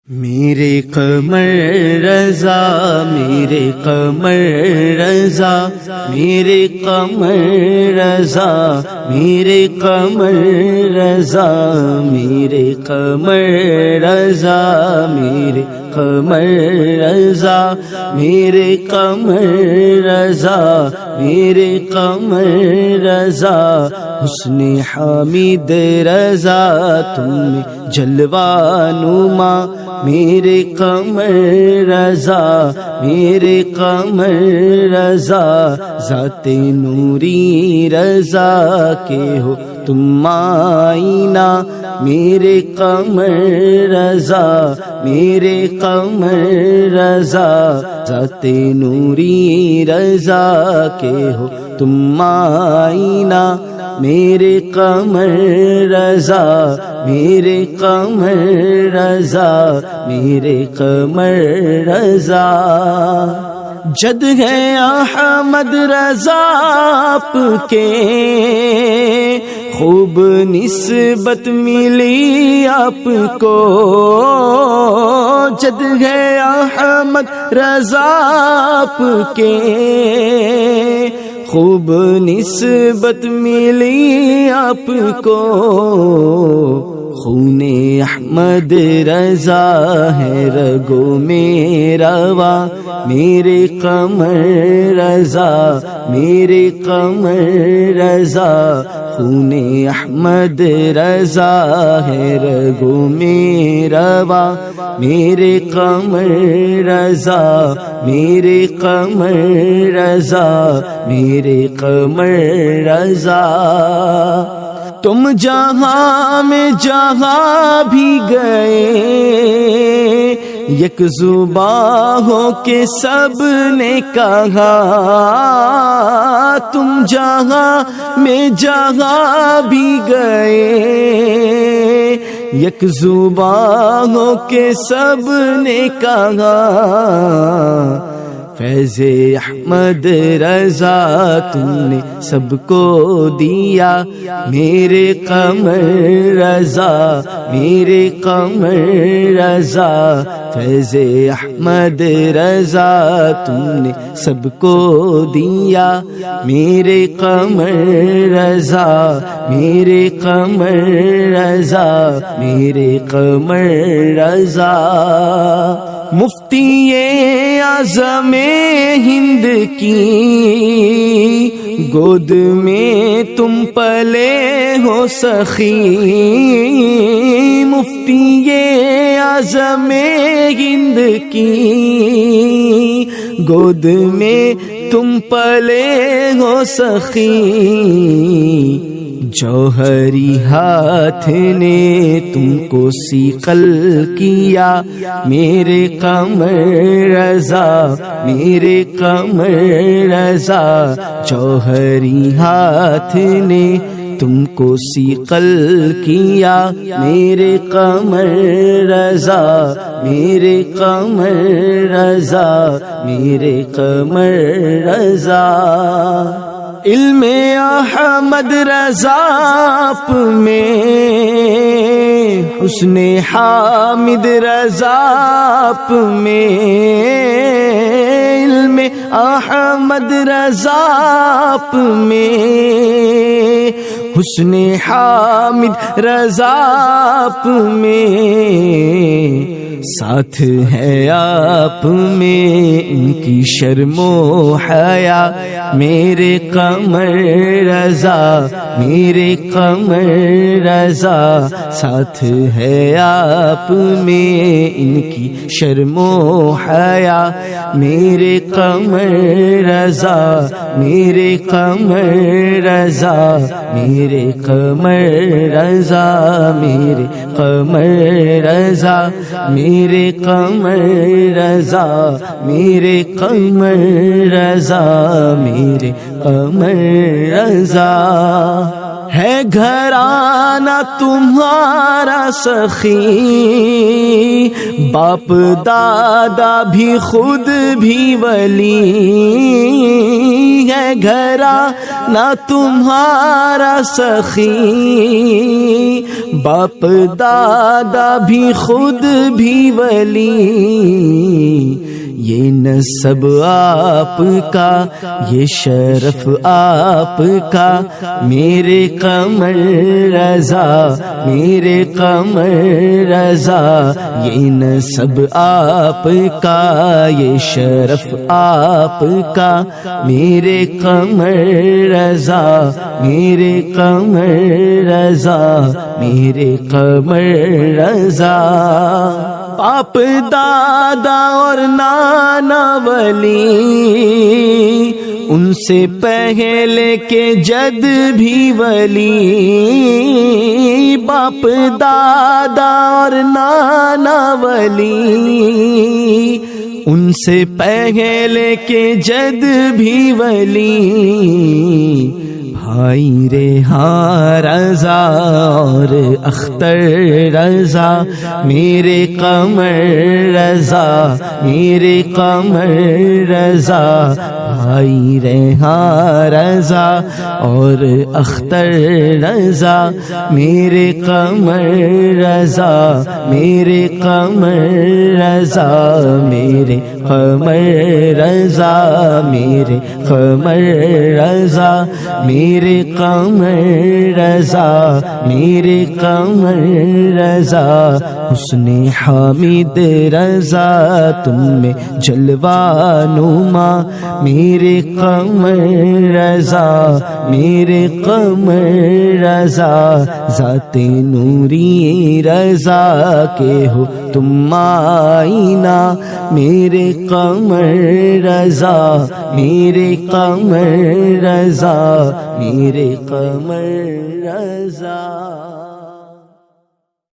میرے قمر رضا میرے قمر رضا میرے قمر رضا میرے قمر رضا میرے قمر رضا میرے قمر رضا میرے قمر رضا میرے قمر رضا حسن حامد رضا تم جلوہ نما میرے قمر رضا میرے قمر رضا ذات نوری رضا کے ہو تم آئینہ میرے قمر رضا میرے قمر رضا ذات نوری رضا کے ہو تم آئینہ میرے قمر رضا میرے قمر رضا میرے قمر رضا جد ہے احمد رضا آپ کے خوب نسبت ملی آپ کو جد ہے احمد رضا آپ کے خوب نسبت ملی آپ کو خون احمد رضا ہے رگوں میں روا میرے قمر رضا میرے قمر رضا خون احمد رضا ہے رگوں میں روا میرے قمر رضا میرے قمر رضا میرے قمر رضا تم جہاں میں جہاں بھی گئے یک زباں ہو کے سب نے کہا تم جہاں میں جہاں بھی گئے یک زباں ہو کے سب نے کہا فیض احمد رضا تم نے سب کو دیا میرے قمر رضا میرے قمر رضا فیض احمد رضا تم نے سب کو دیا میرے قمر رضا میرے قمر رضا میرے قمر رضا مفتی اعظم ہند کی گود میں تم پلے ہو سخی مفتی اعظم ہند کی گود میں تم پلے ہو سخی جوہری ہاتھ نے تم کو صقل کیا میرے قمر رضا میرے قمر رضا جوہری ہاتھ نے تم کو صقل کیا میرے قمر رضا میرے قمر رضا میرے قمر رضا علم احمد رضا آپ میں حسن حامد رضا آپ میں علم احمد رضا آپ میں حسن حامد رضا آپ میں ساتھ ہے آپ میں ان کی شرم و حیا میرے قمر رضا میرے قمر رضا ساتھ ہے آپ میں ان کی شرم و حیا میرے قمر رضا میرے قمر رضا میرے قمر رضا میرے قمر رضا میرے قمر رضا میرے قمر رضا میرے قمر رضا ہے گھرانہ تمہارا سخی، باپ دادا بھی خود بھی ولی، ہے گھرانہ تمہارا سخی، باپ دادا بھی خود بھی ولی، یہ نسب آپ کا، یہ شرف آپ کا، میرے قمر رضا، میرے قمر رضا، یہ نسب آپ کا، یہ شرف آپ کا، میرے قمر رضا، میرے قمر رضا، میرے قمر رضا۔ باپ دادا اور نانا ولی، ان سے پہلے کے جد بھی ولی، باپ دادا اور نانا ولی، ان سے پہلے کے جد بھی ولی، بھائی ریحاں رضا اور اختر رضا، میرے قمر رضا، میرے قمر رضا، بھائی ریحاں رضا اور اختر رضا، میرے قمر رضا، میرے قمر رضا، میرے قمر رضا، میرے قمر رضا، میرے قمر رضا، میرے قمر رضا، حسن حامد رضا تم میں جلوہ نما، میرے قمر رضا، میرے قمر رضا، ذات نوری رضا کے ہو تم آئینہ، میرے قمر رضا، میرے قمر رضا، میرے قمر رضا۔